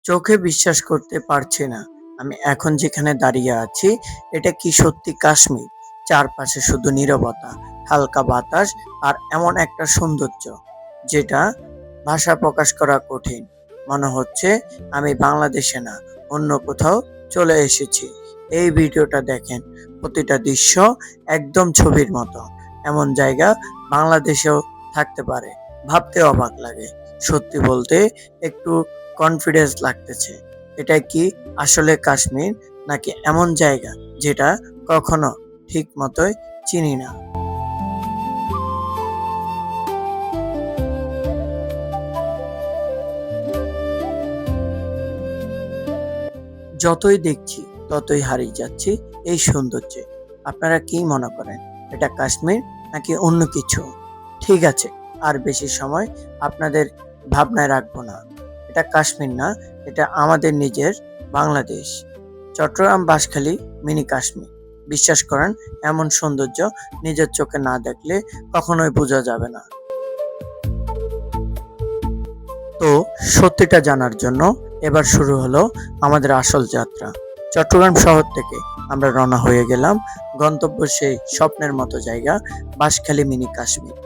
চোখে বিশ্বাস করতে পারছি না। আমি এখন যেখানে দাঁড়িয়ে আছি, এটা কি সত্যি কাশ্মীর? চারপাশে শুধু নীরবতা, হালকা বাতাস আর এমন একটা সৌন্দর্য, যেটা ভাষায় প্রকাশ করা কঠিন। মনে হচ্ছে আমি বাংলাদেশে না, অন্য কোথাও চলে এসেছি। এই ভিডিওটা দেখেন, প্রতিটা দৃশ্য একদম ছবির মতো। এমন জায়গা বাংলাদেশেও থাকতে পারে, ভাবতে অবাক লাগে। সত্যি বলতে একটু কনফিডেন্স লাগতেছে। এটা কি আসলে কাশ্মীর, নাকি এমন জায়গা যেটা কখনো ঠিক মতোই চিনি না? যতই দেখছি ততই হারিয়ে যাচ্ছি এই সৌন্দর্যে। আপনারা কি মনে করেন, এটা কাশ্মীর নাকি অন্য কিছু? ঠিক আছে, আর বেশি সময় আপনাদের ভাবনায় রাখবো না। এটা কাশ্মীর না, এটা আমাদের নিজের বাংলাদেশ। চট্টগ্রাম বাঁশখালী মিনি কাশ্মীর। বিশ্বাস করেন, এমন সৌন্দর্য নিজের চোখে না দেখলে কখনোই বোঝা যাবে না। তো সত্যিটা জানার জন্য এবার শুরু হলো আমাদের আসল যাত্রা। চট্টগ্রাম শহর থেকে আমরা রওনা হয়ে গেলাম গন্তব্য সেই স্বপ্নের মতো জায়গা, বাঁশখালী মিনি কাশ্মীর।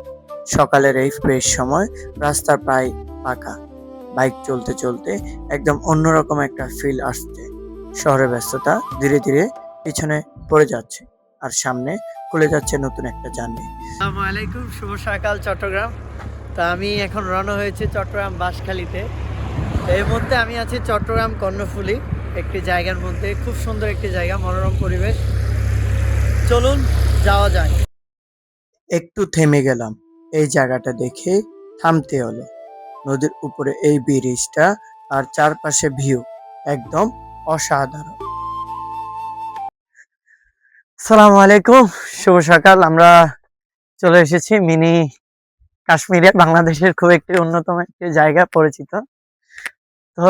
সকালের এই ফ্রেশ সময়, রাস্তা প্রায় ফাঁকা। বাইক চলতে চলতে একদম অন্যরকম একটা ফিল আসছে। শহরের ব্যস্ততা ধীরে ধীরে পিছনে পড়ে যাচ্ছে, আর সামনে খুলে যাচ্ছে নতুন একটা জার্নি। আসসালামু আলাইকুম, শুভ সকাল চট্টগ্রাম। তা আমি এখন রওনা হয়েছি চট্টগ্রাম বাঁশখালীতে। এই মুহূর্তে আমি আছি চট্টগ্রাম কর্ণফুলী, একটি জায়গার মধ্যে। খুব সুন্দর একটি জায়গা, মনোরম পরিবেশ। চলুন যাওয়া যায়। একটু থেমে গেলাম এই জায়গাটা দেখে, থামতে হলো। নদীর উপরে এই ব্রিজটা আর চারপাশে ভিউ একদম অসাধারণ। সালাম আলাইকুম, শুভ সকাল। আমরা চলে এসেছি মিনি কাশ্মীরে, বাংলাদেশের খুব একটি অন্যতম একটি জায়গা পরিচিত। তো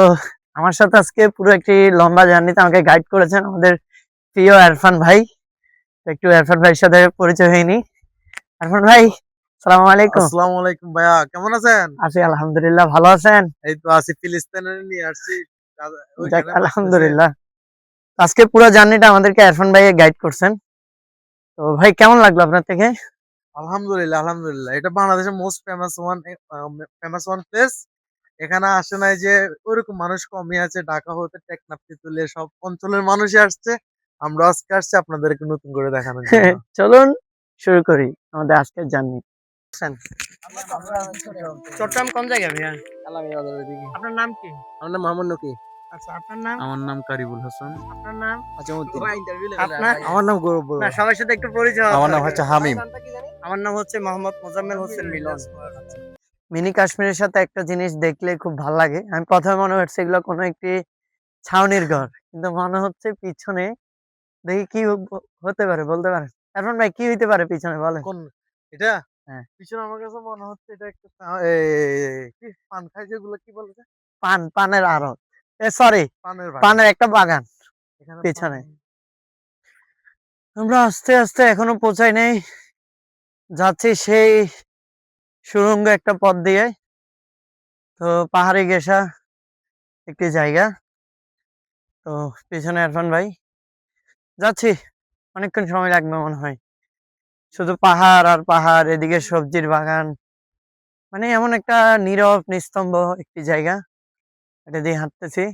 আমার সাথে আজকে পুরো একটি লম্বা জার্নিতে আমাকে গাইড করেছেন আমাদের প্রিয় ইরফান ভাই। তো একটু ইরফান ভাইয়ের সাথে পরিচয় হয়নি। ইরফান ভাই, সালাম আলাইকুম। আসসালামু আলাইকুম ভাইয়া, কেমন আছেন? আছি আলহামদুলিল্লাহ, ভালো আছেন? এই তো আছি, ফিলিস্তিনে নিয়ে আসছি। যাক ওইখানে বাঁচতেছে। আলহামদুলিল্লাহ। আজকে পুরো জার্নিটা আমাদেরকে ইরফান ভাই গাইড করছেন। তো ভাই, কেমন লাগলো আপনার থেকে? আলহামদুলিল্লাহ আলহামদুলিল্লাহ, এটা বাংলাদেশের মোস্ট ফেমাস ওয়ান প্লেস। এখানে আসে নাই যে ওইরকম মানুষ কমই আছে। ঢাকা হতে টেকনাফ তেতুলিয়া সব অঞ্চলের মানুষই আসছে। আমরা আজকে আসছি আপনাদেরকে নতুন করে দেখানোর জন্য। চলুন শুরু করি আমাদের আজকের জার্নি। চট্টগ্রাম কোন জায়গায় ভাইয়া? আপনার নাম কি? আমার নাম মোহাম্মদ নকি। আচ্ছা, আপনার নাম? আমার নাম কারিবুল হাসান। আপনার নাম? আজমউদ্দিন। আপনার? আমার নাম গৌরব না, বড়ুয়া। সবার সাথে একটু পরিচয় আমার হতে নাম হবে। হচ্ছে হামিম। আমার নাম হচ্ছে মোহাম্মদ মোজাম্মেল হোসেন মিলন। মিনি কাশ্মীরের সাথে একটা জিনিস দেখলে খুব ভালো লাগে। আমি প্রথমে মনে হচ্ছে এগুলো কোনো একটি ছাউনির ঘর, কিন্তু মনে হচ্ছে পিছনে দেখি কি হতে পারে, বলতে পারেন? এখন ভাই, কি হইতে পারে পিছনে, বলেন? কোন এটা? হ্যাঁ। পিছনে আমার কাছে মনে হচ্ছে এটা একটা কি পান খাই যেগুলো, কি বলে যে? পানের আড়ত, সরি, পানের বাগান। পানের একটা বাগান এখানে পেছনে। আমরা আস্তে আস্তে এখনো পৌঁছাই নাই, যাচ্ছি সেই সুড়ঙ্গ একটা পথ দিয়ে। তো পাহাড়ি ঘেঁষা একটি জায়গা। তো পেছনে ইরফান ভাই, যাচ্ছি। অনেকক্ষণ সময় লাগবে মনে হয়। শুধু পাহাড় আর পাহাড়, এদিকে সবজির বাগান। মানে এমন একটা নীরব নিস্তম্ভ একটি জায়গা, এটা দিয়ে হাঁটতেছি।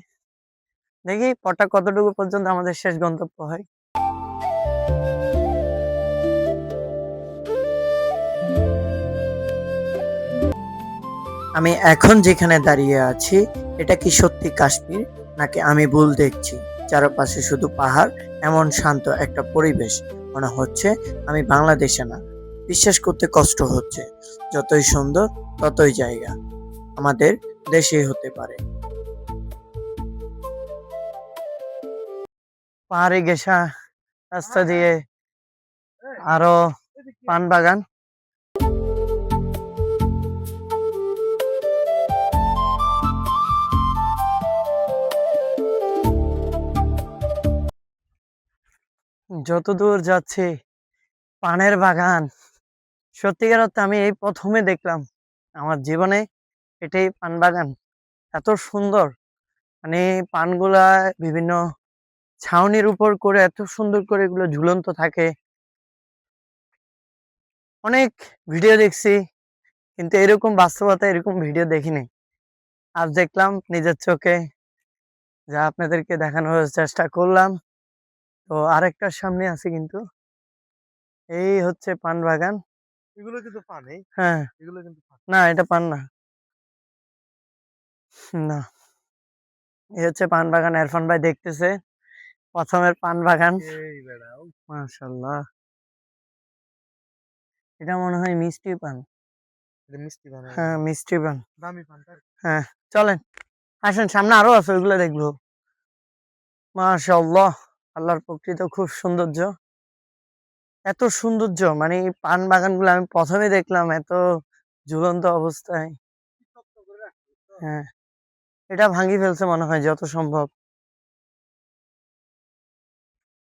দেখি পথটা কতটুকু পর্যন্ত আমাদের শেষ গন্তব্য হয়। আমি এখন যেখানে দাঁড়িয়ে আছি, এটা কি সত্যি কাশ্মীর, নাকি আমি ভুল দেখছি? চারপাশে শুধু পাহাড়, এমন শান্ত একটা পরিবেশ, মনে হচ্ছে আমি বাংলাদেশে না। বিশ্বাস করতে কষ্ট হচ্ছে। যতই সুন্দর ততই জায়গা আমাদের দেশেই হতে পারে। পাহাড়ি ঘেঁষা রাস্তা দিয়ে আরো পান বাগান। যতদূর যাচ্ছি পানের বাগান। সত্যিকার অর্থে আমি এই প্রথমে দেখলাম আমার জীবনে এটাই পান বাগান, এত সুন্দর। মানে পানগুলা বিভিন্ন ছাউনির উপর করে এত সুন্দর করে এগুলো ঝুলন্ত থাকে। অনেক ভিডিও দেখছি, কিন্তু এরকম বাস্তবতা এরকম ভিডিও দেখিনি। আজ দেখলাম নিজের চোখে, যা আপনাদেরকে দেখানোর চেষ্টা করলাম। তো আরেকটার সামনে আছে, কিন্তু এই হচ্ছে পান বাগান। এগুলো কিন্তু পানি, হ্যাঁ, এগুলো কিন্তু পানি। না এটা পান না, না এই হচ্ছে পান বাগান। এরফান ভাই দেখতেছে প্রথমের পান বাগান। এই বেড়া, মাশাল্লাহ, এটা মনে হয় মিষ্টি পান। এটা মিষ্টি পান। হ্যাঁ মিষ্টি পান। দামি পানটা। হ্যাঁ, চলেন আসেন, সামনে আরো আছে, ওইগুলো দেখবো। মাশাআল্লাহ, আল্লাহর প্রকৃত খুব সৌন্দর্য। এত সৌন্দর্য, মানে এই পান বাগানগুলো আমি প্রথমে দেখলাম এত ঝুলন্ত অবস্থায়। হ্যাঁ, এটা ভাঙি ফেলছে মনে হয় যত সম্ভব।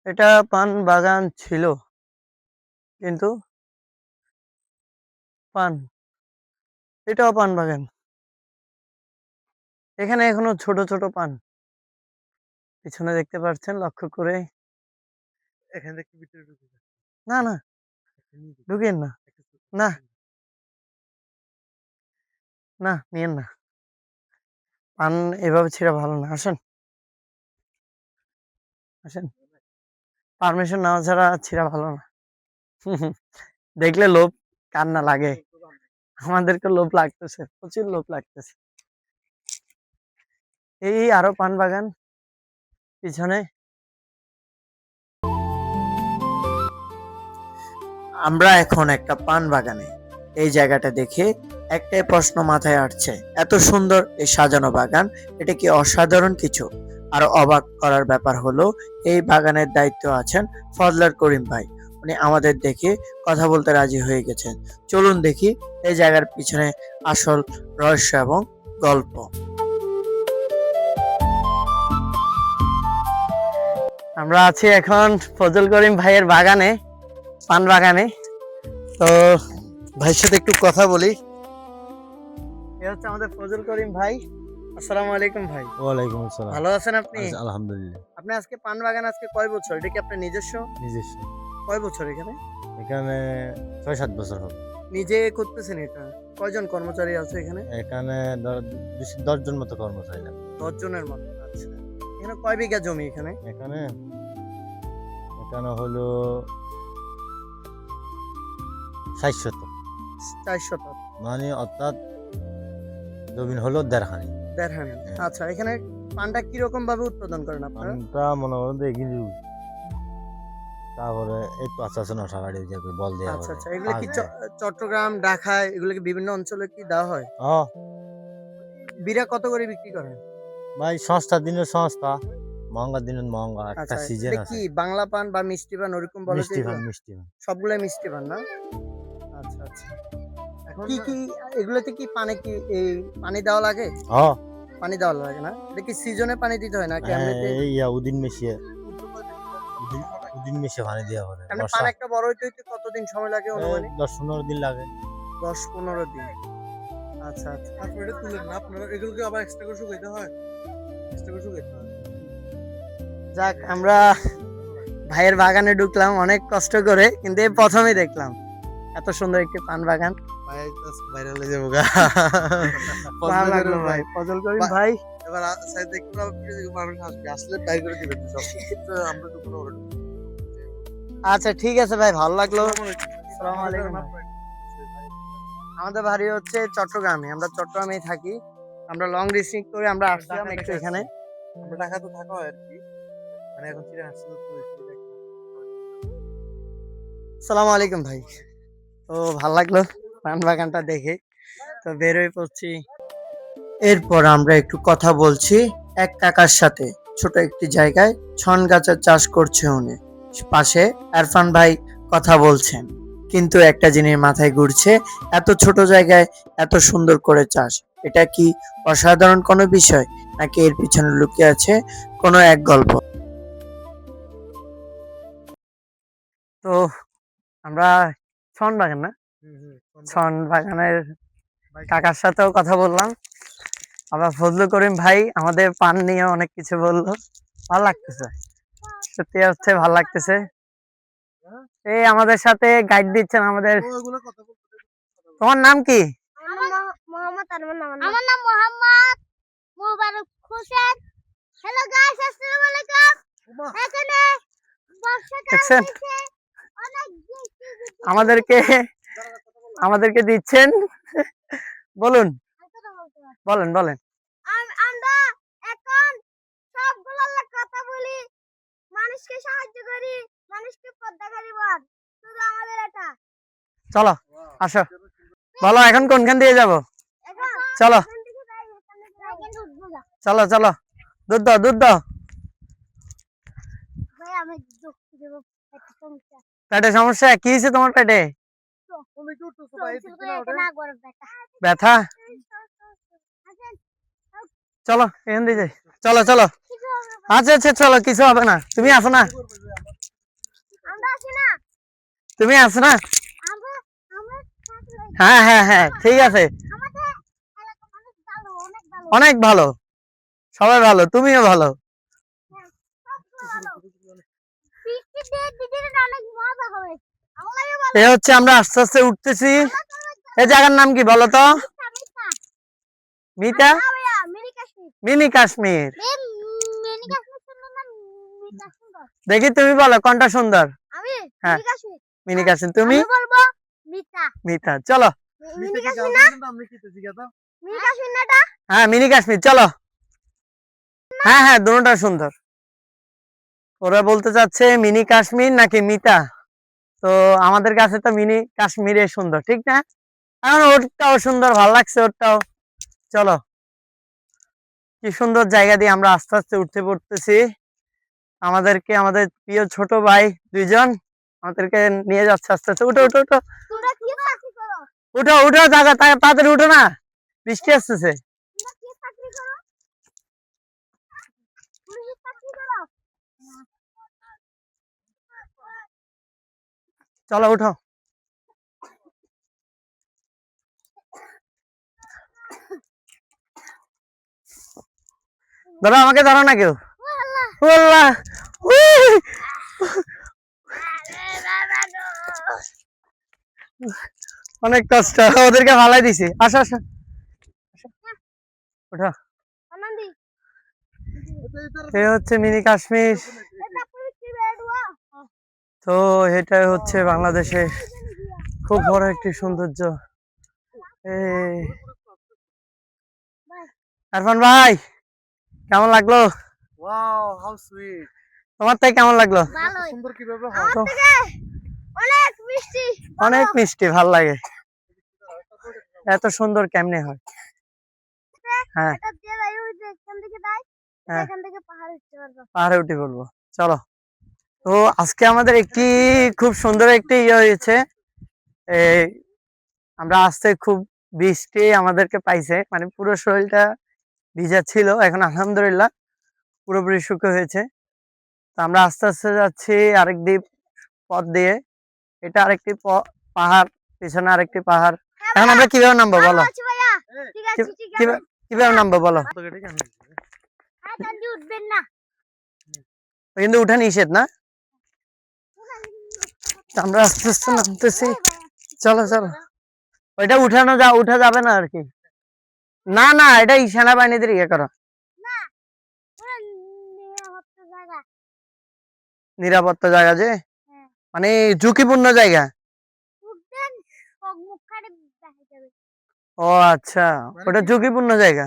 এটা পান বাগান ছিল, কিন্তু পান, এটাও পান বাগান। এখানে এখনো ছোট ছোট পান পিছনে দেখতে পাচ্ছেন লক্ষ্য করে। এখান থেকে ভিতরে ঢুকে যাচ্ছে। না না, একটা নিয়ে দেখি, ঢুকেন না, একটা না না, নিয়েন না। পান এভাবে ছিঁড়া ভালো না, আসেন আসেন, পারমিশন নেওয়া ছাড়া ছিঁড়া ভালো না। দেখলে লোভ কান্না লাগে, আমাদেরকে লোভ লাগতেছে, প্রচুর লোভ লাগতেছে। এই আরো পান বাগান পিছনে। আমরা এখন একটা পান বাগানে। এই জায়গাটা দেখে একটাই প্রশ্ন মাথায় আসছে, এত সুন্দর এই সাজানো বাগান, এটা কি অসাধারণ কিছু? আর অবাক করার ব্যাপার হলো এই বাগানের দায়িত্ব আছেন ফজলার করিম ভাই। উনি আমাদের দেখে কথা বলতে রাজি হয়ে গেছেন। চলুন দেখি এই জায়গার পিছনে আসল রহস্য এবং গল্প। আমরা আছি এখন ফজল করিম ভাইয়ের বাগানে, পান বাগানে। তো ভাইয়ের সাথে একটু কথা বলি। এ হচ্ছে আমাদের ফজল করিম ভাই। আসসালামু আলাইকুম ভাই। ওয়ালাইকুম আসসালাম। ভালো আছেন আপনি? আলহামদুলিল্লাহ। আপনি আজকে পান বাগান আজকে কয় বছর? এটা কি আপনার নিজস্ব? নিজস্ব। কয় বছর এখানে? এখানে ৬-৭ বছর হবে। নিজে করতেছেন এটা? কয়জন কর্মচারী আছে এখানে? এখানে ১০ জন মতো কর্মচারী আছে। ১০ জনের মতো। আচ্ছা। এখানে কয় বিঘা জমি এখানে? এখানে এখানে হলো ৬০ শতক। ৪ শতক। মানে অর্থাৎ জমিন হলো ১.৫ হানি। ১.৫ হানি। হ্যাঁ। আচ্ছা, এখানে পানটা কিরকম ভাবে উৎপাদন করেন আপনারা? পানটা মনে করেন যে এগিয়ে দিই। তারপরে এই তো আস্তে আস্তে নশা গাড়ি যাবে বল দেওয়া আচ্ছা হবে। আচ্ছা, এগুলো কি পাঁচ দেয়। চট্টগ্রাম, ঢাকায় এগুলো কি বিভিন্ন অঞ্চলে কি দেওয়া হয়? ও বিড়া কত করে বিক্রি করেন? ভাই সস্তা দিনের সস্তা, মহঙ্গা দিনের মহঙ্গা, একটা আচ্ছা, সিজন এটা আছে। কি বাংলা পান বা মিষ্টি পান ওরকম বলে যে মিষ্টি এগুলো? পান, মিষ্টি পান। সবগুলাই মিষ্টি পান না? আচ্ছা আচ্ছা। এখন কি কি এগুলোতে কি পানি কি এই পানি দেওয়া লাগে? ও পানি দেওয়া লাগে না? এটা কি সিজনে পানি দিতে হয় নাকি এমনিতে? এই উদিন মিশিয়ে উদিন মিশিয়ে পানি দেওয়া হবে। এমনি পান একটা বড় হইতে হইতে কতদিন সময় লাগে অনুমানিক? ১০-১৫ দিন লাগে। ১০-১৫ দিন। আচ্ছা আচ্ছা। তারপরে এটা তুলেন না আপনারা, এগুলোকে আবার এক্সট্রা করে শুকাইতে হয়, এক্সট্রা করে শুকাইতে হয়। যাক, আমরা ভাইয়ের বাগানে ঢুকলাম অনেক কষ্ট করে, কিন্তু এই প্রথমেই দেখলাম এত সুন্দর একটি পান বাগান। ভাইরাল হয়ে যাবো গা। ভালো লাগলো ভাই, ফজল করিম ভাই। এবার সাইড দেখতে পাবো কি মানুষ আসবে, আসলে বাইর করে দিবেন সব। তো আমরা তো কোনো আচ্ছা ঠিক আছে ভাই, ভালো লাগলো। আসসালামু আলাইকুম ভাই। আমাদের বাড়ি হচ্ছে চট্টগ্রামে, আমরা চট্টগ্রামেই থাকি। আমরা লং ডিস্টেন্স করে আমরা আসলাম একটু এখানে। আমরা ঢাকা তো থাকা হয় আর কি, মানে এখন চিড়ে আসছে তো একটু দেখলাম। আসসালামু আলাইকুম ভাই। তো ভালো লাগলো পান বাগানটা দেখে, তো বের হয়ে পড়ছি। এরপর আমরা একটু কথা বলছি এক কাকার সাথে। ছোট একটি জায়গায় ছন গাছের চাষ করছে উনি, পাশে আরফান ভাই কথা বলছেন। কিন্তু একটা জিনিস মাথায় ঘুরছে, এত ছোট জায়গায় এত সুন্দর করে চাষ, এটা কি অসাধারণ কোনো বিষয়, নাকি এর পিছনে লুকিয়ে আছে কোনো এক গল্প? তো আমরা ছন বাগান না, হুম হুম। ছন বাগানের কাকার সাথেও কথা বললাম। আবার ফজলু করিম ভাই আমাদের পান নিয়ে অনেক কিছু বললো, ভালো লাগতেছে, সত্যি হচ্ছে ভালো লাগতেছে। এই আমাদের সাথে গাইড দিচ্ছেন আমাদের। ওগুলো কথা বলতে তোমার নাম কি? মোহাম্মদ আরমান। আমার নাম মোহাম্মদ মুবারক হোসেন। হ্যালো গাইস, আসসালামু আলাইকুম। এখানে বর্ষাকাল দেখছেন হয়েছে, অনেক বৃষ্টি হচ্ছে। আমাদেরকে আমাদেরকে দিচ্ছেন, বলুন বলেন বলেন। আমরা এখন সবগুলোর কথা বলি, মানুষকে সাহায্য করি, মানুষকে পদ্মা করি বল, শুধু আমাদের এটা। চলো আসো, বলো এখন কোনখান দিয়ে যাব? এখন চলো এখান থেকে যাই, এখান থেকে যাই, এখান থেকে উঠবো না। চলো চলো, দুধ দাও দুধ দাও। ভাই আমি দুঃখ দেব, একটা সমস্যা। পেটে সমস্যা কি হয়েছে তোমার পেটে? তুমি কি উঠতেছো ভাই? চলছিল তো এখানে আগর ব্যথা। ব্যথা? আসেন, চলো এখান দিয়ে যাই, চলো চলো। কিছু হবে না। আচ্ছা আচ্ছা চলো, কিছু হবে না, তুমি আসো না, আমরা আছি না, তুমি আসো না। আমরা আমরা থাকলে হ্যাঁ হ্যাঁ হ্যাঁ ঠিক আছে, আমাদের এলাকার মানুষ ভালো, অনেক ভালো, অনেক ভালো, সবাই ভালো, তুমিও ভালো। সবগুলো ভালো। বৃষ্টি দিয়ে দিদির অনেক মজা হবে, আমরাও ভালো। এ হচ্ছে আমরা আস্তে আস্তে উঠতেছি। এই জায়গার নাম কি বলো তো? মিতা? ভাইয়া mini Kashmir, mini Kashmir. Mini Kashmir শুনলাম না, মিনি কাশ্মীর। দেখি তুমি বলো কোনটা সুন্দর। আমি হ্যাঁ। মিনি কাশ্মীর, মিনি কাশ্মীর, তুমি? আমি বলবো মিতা। মিতা, চলো। মিনি কাশ্মীর না, আমি কি শিখাতাম? মিনি কাশ্মীর না এটা? হ্যাঁ মিনি কাশ্মীর, চলো। হ্যাঁ হ্যাঁ দুটোটা সুন্দর। ওরা বলতে চাচ্ছে মিনি কাশ্মীর নাকি মিতা, তো আমাদের কাছে তো মিনি কাশ্মীরে সুন্দর, ঠিক না? এখন ওরটাও সুন্দর, ভালো লাগছে ওরটাও। চলো, কি সুন্দর জায়গা দিয়ে আমরা আস্তে আস্তে উঠতে পড়তেছি। আমাদেরকে আমাদের প্রিয় ছোট ভাই দুইজন আমাদেরকে নিয়ে যাচ্ছে আস্তে আস্তে। উঠো উঠো উঠো তোমরা কি চাকরি করো? উঠো উঠো, জায়গা তাড়াতাড়ি উঠো না, বৃষ্টি আসতেছে। তোমরা কি চাকরি করো? পুলিশের চাকরি করো? চলো উঠো। ধরো, আমাকে ধরো না কেউ। ও আল্লাহ, ও আল্লাহ, উই! আরে বাবা গো। অনেক কষ্ট, ওদেরকে ভালাই দিছি। আসো আসো উঠো। আনন্দি, এ হচ্ছে মিনি কাশ্মীর। এটা পুলিশ বেড়ুয়া। তো এটাই হচ্ছে বাংলাদেশের খুব বড় একটি সৌন্দর্য। আরফান ভাই, কেমন লাগলো? Wow, how sweet. তোমার তাই কেমন লাগলো? ভালোই। সুন্দর কিভাবে হয়? আমার থেকে অনেক মিষ্টি, অনেক মিষ্টি, ভাল লাগে। এত সুন্দর কেমনে হয়? হ্যাঁ এটা দিয়ে যাই, ওই যে এখান থেকে যাই, হ্যাঁ, এখান থেকে পাহাড় উঠতে পারবো। পাহাড়ে উঠে বলবো, চলো। তো আজকে আমাদের একটি খুব সুন্দর একটি ইয়ে হয়েছে। এই আমরা আসতে খুব বৃষ্টি আমাদেরকে পাইছে, মানে পুরো শরীরটা ভিজা ছিল, এখন আলহামদুলিল্লাহ পুরোপুরি শুকনো হয়েছে। তো আমরা আস্তে আস্তে যাচ্ছি আরেক দ্বীপ পথ দিয়ে। এটা আরেকটি পাহাড়, পিছনে আরেকটি পাহাড়। এখন আমরা কিভাবে নামবো বলো? ভালো আছি ভাইয়া, ঠিক আছে ঠিক আছে। কিভাবে কিভাবে নামবো বলো? তো এটা কেন? হ্যাঁ, তাহলে উঠবেন না। কিন্তু উঠা নিষেধ না। তো আমরা আস্তে আস্তে নামতেছি, চলো চলো। ওইটা উঠা যাবে না আর কি। না না, এটা সেনাবাহিনীদের ইয়ে করা, না, ওরা নিরাপত্তা জায়গা। নিরাপত্তা জায়গা যে, হ্যাঁ, মানে ঝুঁকিপূর্ণ জায়গা। উঠবেন, চোখ মুখ কাটে দেখা যাবে। ও আচ্ছা, ওটা ঝুঁকিপূর্ণ জায়গা।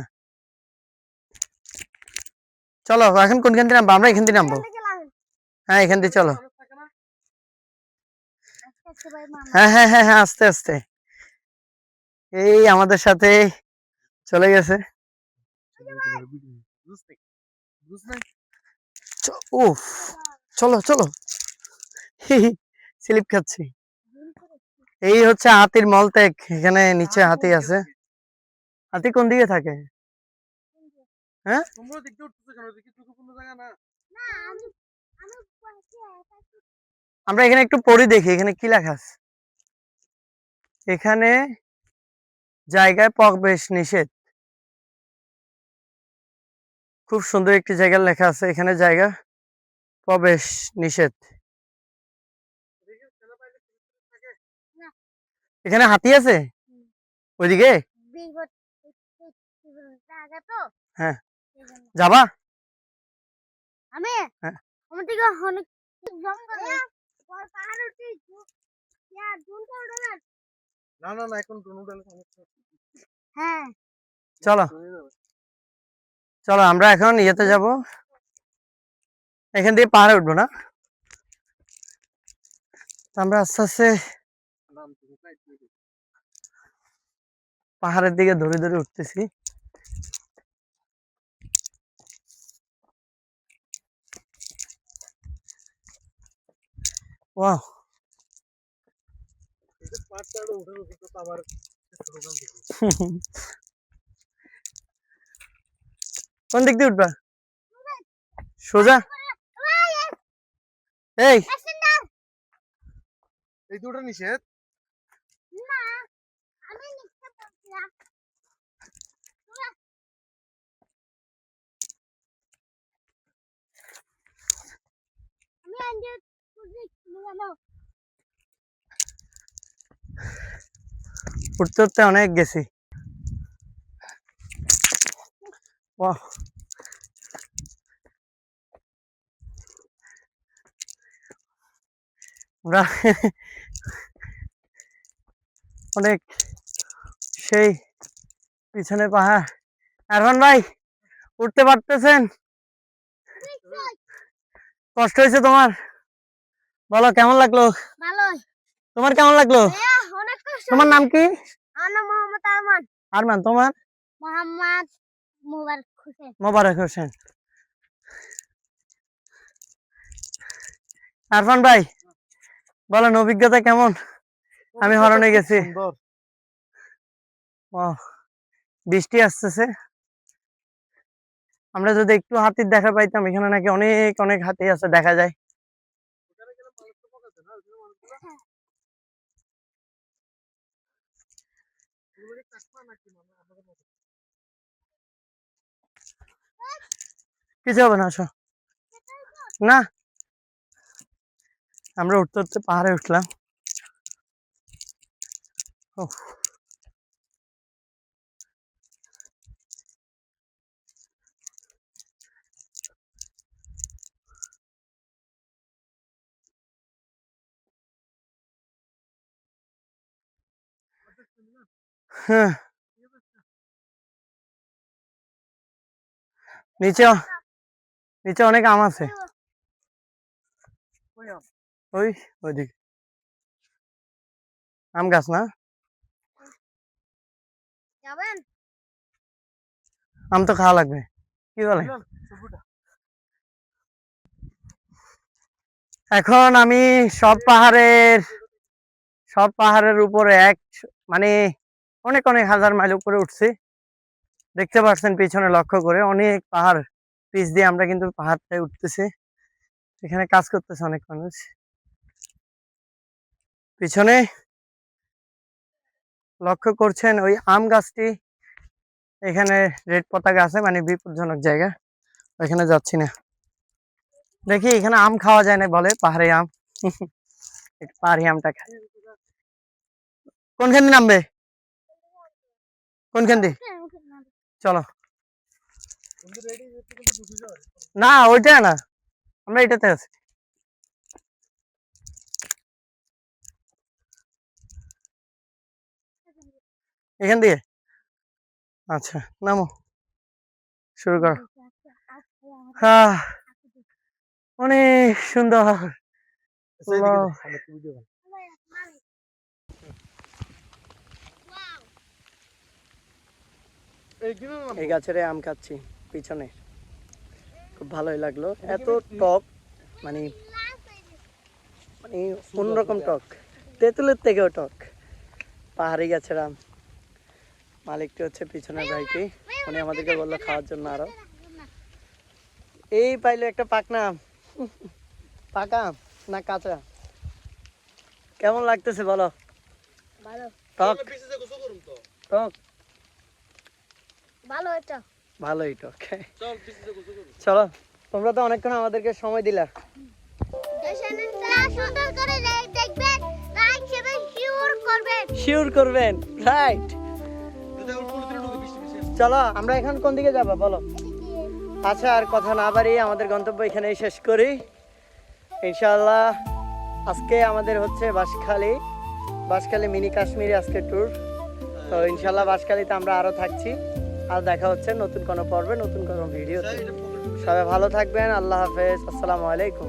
চলো এখন কোনখান থেকে নামবো? আমরা এখান থেকে নামবো। এখান থেকে লাগান। হ্যাঁ এখান থেকে চলো। আস্তে আস্তে ভাই, মামা। হ্যাঁ হ্যাঁ হ্যাঁ হ্যাঁ, আস্তে আস্তে। এই আমাদের সাথে চলে গেছে। উফ, চলো চলো, স্লিপ খাচ্ছি। এই হচ্ছে হাতির মলত্যাগ, এখানে নিচে হাতি আছে। হাতি কোন দিকে থাকে? হ্যাঁ, তোমরা দেখতে উঠতেছো কেন? দেখি ঝুঁকিপূর্ণ জায়গা না? না, আমি আমি বলছি এটা আমরা এখানে একটু পড়ি দেখি এখানে কি লেখা আছে। এখানে জায়গায় প্রবেশ নিষেধ। খুব সুন্দর একটি জায়গা লেখা আছে এখানে জায়গা প্রবেশ নিষেধ। না। এখানে হাতি আছে হুম। ওইদিকে? বিপদ জায়গা তো হ্যাঁ, এই জন্য। যাবা? আমি হ্যাঁ। আমার থেকে অনেক জঙ্গল পাহাড় উঠি ঝুলটা উঠে না। না না না, এখন টুনুডালে সমস্যা। হ্যাঁ চলো চলো আমরা এখন ইয়েতে যাব, এখান দিয়ে পাহাড়ে উঠবো না? তো আমরা আস্তে আস্তে পাহাড়ের দিকে ধরে ধরে উঠতেছি। ওয়াও, পাহাড়টা উঠে অভিজ্ঞতা আমার ছোটখান থেকে। কোন দিক দিয়ে উঠবা? সোজা? এই এই দুটো নিষেধ। না আমি নিতে পারছি না। আমি আজকে জানো উঠতে উঠতে অনেক গেছি। ওয়াও, আমরা অনেক সেই পিছনে পাহাড়। আরমান ভাই উঠতে পারতেছেন? কষ্ট হয়েছে তোমার? বলো কেমন লাগলো? ভালো তোমার কেমন লাগলো? অনেক কষ্ট। তোমার নাম কি? আমার নাম মোহাম্মদ আরমান। আরমান, তোমার? মোহাম্মদ মুবারক হোসেন। মোবারক হোসেন। আরফান ভাই বলেন অভিজ্ঞতা কেমন? আমি হরণে খুব গেছি। সুন্দর। ওয়াও, বৃষ্টি আসতেছে। আমরা যদি একটু হাতির দেখা পাইতাম, এখানে নাকি অনেক অনেক হাতি আছে দেখা যায়। ওখানে গেলে মানুষ তো পকাতে না, ওখানে মানুষগুলো এগুলো কি কাকমা নাকি আমাদের মতো? কিছু হবে না, আসো। না, আমরা উঠতে উঠতে পাহাড়ে উঠলাম। উফ, হ্যাঁ, নিচে নিচে অনেক আম আছে। ওই আম। ওই ওইদিকে আম গাছ না? যাবেন? আম তো খাওয়া লাগবে, কি বলে? বুঝলেন? ছবিটা। এখন আমি সব পাহাড়ের উপরে মানে অনেক অনেক হাজার মাইল উপরে উঠছি। দেখতে পাচ্ছেন পিছনে লক্ষ্য করে অনেক পাহাড় পিচ দিয়ে আমরা কিন্তু পাহাড়টায় উঠতেছি। এখানে কাজ করতেছে অনেক মানুষ। পিছনে লক্ষ্য করছেন ওই আম গাছটি, এখানে রেড পতাকা আছে, মানে বিপজ্জনক জায়গা, ওইখানে যাচ্ছি না। দেখি এখানে আম খাওয়া যায় না বলে, পাহাড়ি আম। একটু পাহাড়ি আমটা খাই। কোনখান দিয়ে নামবে? কোনখান দিয়ে? চলো। কিন্তু রেডি হচ্ছে কিন্তু ঢুকে যাওয়ার। না ওইটা না, আমরা এটাতে আছি। এখান দিয়ে? আচ্ছা, নামো, শুরু করো। হ্যাঁ, অনেক সুন্দর। আচ্ছা, এদিকে যাও, আমরা একটু ভিডিও বানাই। এইখানে নামবো। এই গাছের আম খাচ্ছি পিছনে, খুব ভালোই লাগলো। এত টক, মানে মানে অন্যরকম টক, তেঁতুলের থেকেও টক। পাহাড়ি গাছের আম। মালিকটি হচ্ছে পিছনের ভাইটি, উনি আমাদেরকে বললো খাওয়ার জন্য আরো। এই পাইলো একটা পাকনা আম। পাকা আম না কাঁচা? কেমন লাগতেছে বলো? ভালো টক? পিছে যে গোসল করুন তো। টক? ভালো এটা ভালোই তো ওকে চলো তোমরা তো অনেকক্ষণ আমাদেরকে সময় দিলা চ্যানেলটা সুন্দর করে দেখবেন লাইক এবং শিওর করবেন শিওর করবেন রাইট চলো আমরা এখন কোন দিকে যাবো বলো আচ্ছা আর কথা না বাড়িয়ে আমাদের গন্তব্য এখানেই শেষ করি ইনশাআল্লাহ আজকে আমাদের হচ্ছে বাঁশখালী মিনি কাশ্মীরে আজকে ট্যুর তো ইনশাআল্লাহ বাঁশখালীতে আমরা আরো থাকছি আর দেখা হচ্ছে নতুন কোনো পর্বে নতুন কোনো ভিডিওতে সবাই ভালো থাকবেন আল্লাহ হাফেজ আসসালামু আলাইকুম